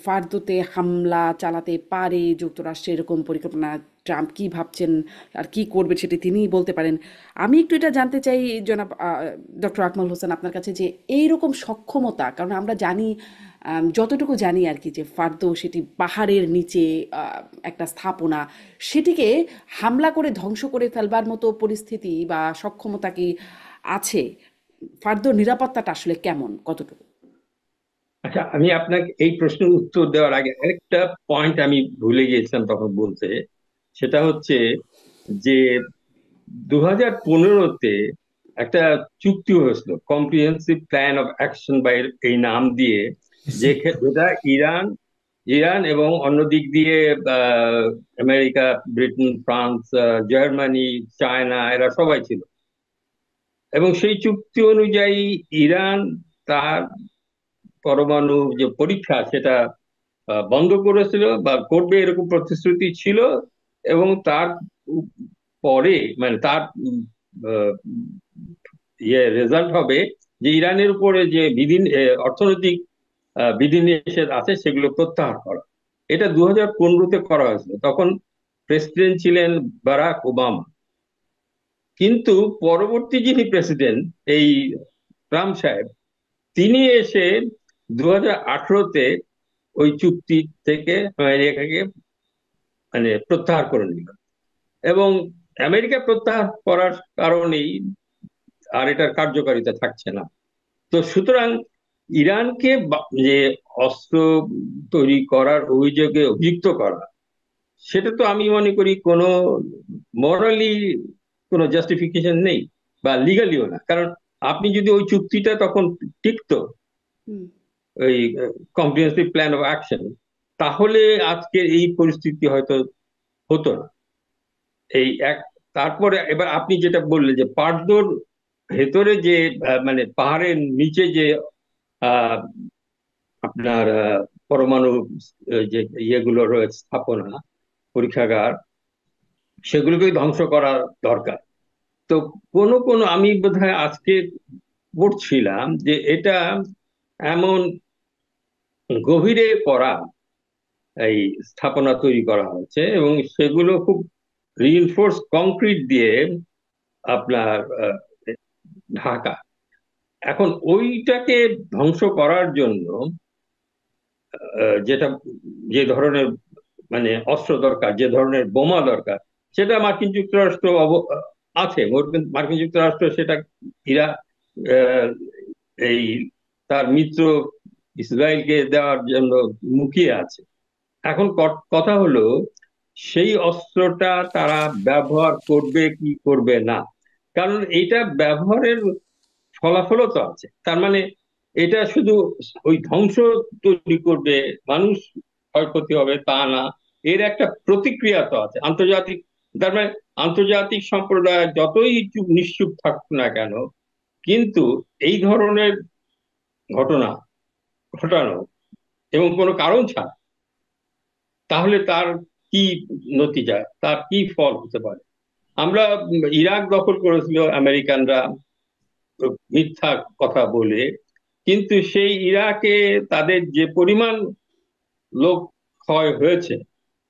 ফার্দোতে হামলা চালাতে পারে যুক্তরাষ্ট্রে, এরকম পরিকল্পনা ট্রাম্প কি ভাবছেন আর কি করবে সেটি তিনিই বলতে পারেন। আমি একটু এটা জানতে চাই জনাব ডক্টর আকমল হোসেন আপনার কাছে, যে এইরকম সক্ষমতা, কারণ আমরা জানি যতটুকু জানি আর কি, যে ফার্দো সেটি পাহাড়ের নিচে একটা স্থাপনা, সেটিকে হামলা করে ধ্বংস করে ফেলবার মতো পরিস্থিতি বা সক্ষমতা কি আছে? ফার্দোর নিরাপত্তাটা আসলে কেমন, কতটুকু? আচ্ছা, আমি আপনাকে এই প্রশ্নের উত্তর দেওয়ার আগে আরেকটা পয়েন্ট আমি ভুলে গিয়েছিলাম তখন বলতে। সেটা হচ্ছে যে 2015-তে একটা চুক্তি হয়েছিল, কম্প্রিহেন্সিভ প্ল্যান অফ অ্যাকশন বা এই নাম দিয়ে, যেটা ইরান ইরান এবং অন্য দিক দিয়ে আহ, America, Britain, France, Germany, China, এরা সবাই ছিল। এবং সেই চুক্তি অনুযায়ী ইরান তার পরমাণু যে পরীক্ষা সেটা বন্ধ করেছিল বা করবে এরকম প্রতিশ্রুতি ছিল। এবং তার পরে মানে তার আহ, রেজাল্ট হবে যে ইরানের উপরে যে অর্থনৈতিক বিধিনিষেধ আছে সেগুলো প্রত্যাহার করা। এটা 2015-তে করা হয়েছিল, তখন প্রেসিডেন্ট ছিলেন বারাক ওবামা। কিন্তু পরবর্তী যিনি প্রেসিডেন্ট, এই ট্রাম্প সাহেব, তিনি এসে 2018-তে ওই চুক্তি থেকে আমেরিকাকে মানে প্রত্যাহার করে নিল। এবং আমেরিকা প্রত্যাহার করার কারণেই আর এটার কার্যকারিতা থাকছে না। তো সুতরাং ইরানকে যে অস্ত্র তৈরি করার অভিযোগে অভিযুক্ত করা, সেটা তো আমি মনে করি কোনো মরালি কোনো জাস্টিফিকেশন নেই, বা লিগালিও না। কারণ আপনি যদি ওই চুক্তিটা তখন টিকতো, হুম। ওই কম্প্রিহেন্সিভ প্ল্যান অফ অ্যাকশন, তাহলে আজকের এই পরিস্থিতি হয়তো হতো না। এই এক তারপরে এবার আপনি যেটা বললেন যে পার্দোর ভেতরে যে মানে পাহাড়ের নিচে যে আহ, আপনার পরমাণু যে ইয়েগুলো রয়েছে, স্থাপনা, পরীক্ষাগার, সেগুলোকে ধ্বংস করা দরকার। তো আমি বোধহয় আজকে পড়ছিলাম যে এটা এমন গভীরে করা এই স্থাপনা তৈরি করা হয়েছে, এবং সেগুলো খুব রিইনফোর্স কংক্রিট দিয়ে আপনার ঢাকা। এখন ওইটাকে ধ্বংস করার জন্য যেটা যে ধরনের মানে অস্ত্র দরকার, যে ধরনের বোমা দরকার, সেটা মার্কিন যুক্তরাষ্ট্র আছে। মার্কিন যুক্তরাষ্ট্র সেটা ইরা আহ, এই তার মিত্র ইসরায়েলকে দেওয়ার জন্য মুখিয়ে আছে। এখন কথা হলো, সেই অস্ত্রটা তারা ব্যবহার করবে কি করবে না। কারণ এটা ব্যবহারের ফলাফলও তো আছে। তার মানে এটা শুধু ওই ধ্বংস তৈরি করবে, মানুষ ক্ষয়ক্ষতি হবে তা না, এর একটা প্রতিক্রিয়া তো আছে আন্তর্জাতিক। তার মানে আন্তর্জাতিক সম্প্রদায় যতই নিশ্চুপ থাকুক না কেন, কিন্তু এই ধরনের ঘটনা ঘটানো এবং কোনো কারণ ছাড়া, তাহলে তার কি নতিজা, তার কি ফল হতে পারে? আমরা ইরাক দখল করেছিল আমেরিকানরা মিথ্যা কথা বলে, কিন্তু সেই ইরাকে তাদের যে পরিমাণ লোক ক্ষয় হয়েছে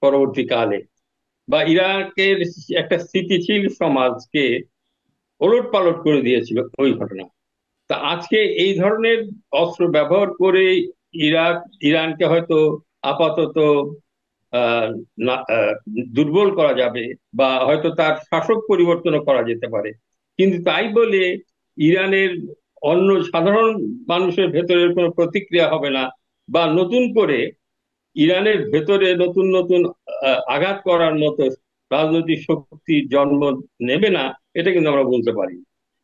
পরবর্তীকালে, বা ইরাকের একটা স্থিতিশীল সমাজকে ওলট পালট করে দিয়েছিল ওই ঘটনা। তা আজকে এই ধরনের অস্ত্র ব্যবহার করে ইরাক ইরানকে হয়তো আপাতত আহ, দুর্বল করা যাবে, বা হয়তো তার শাসক পরিবর্তনও করা যেতে পারে। কিন্তু তাই বলে ইরানের অন্য সাধারণ মানুষের ভেতরের কোনো প্রতিক্রিয়া হবে না, বা নতুন করে ইরানের ভেতরে নতুন নতুন আঘাত করার মতো রাজনৈতিক শক্তির জন্ম নেবে না, এটা কিন্তু আমরা বলতে পারি।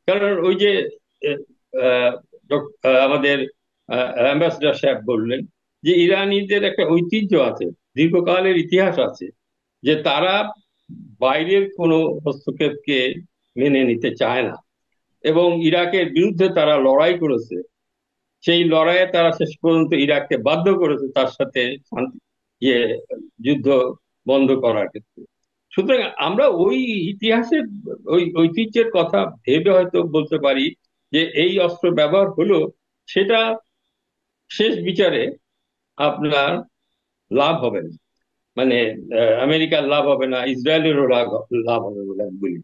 কারণ ওই যে আহ, আহ, আমাদের অ্যাম্বাসেডার সাহেব বললেন যে ইরানিদের একটা ঐতিহ্য আছে, দীর্ঘকালের ইতিহাস আছে, যে তারা বাইরের কোনো হস্তক্ষেপকে মেনে নিতে চায় না। এবং ইরাকের বিরুদ্ধে তারা লড়াই করেছে, সেই লড়াইয়ে তারা শেষ পর্যন্ত ইরাককে বাধ্য করেছে তার সাথে শান্তি ইয়ে যুদ্ধ বন্ধ করার ক্ষেত্রে। সুতরাং আমরা ওই ইতিহাসের ওই ঐতিহ্যের কথা ভেবে হয়তো বলতে পারি যে এই অস্ত্র ব্যবহার হলো, সেটা শেষ বিচারে আপনার লাভ হবে না, মানে আমেরিকার লাভ হবে না, ইসরায়েলেরও লাভ লাভ হবে বলে আমি বলি।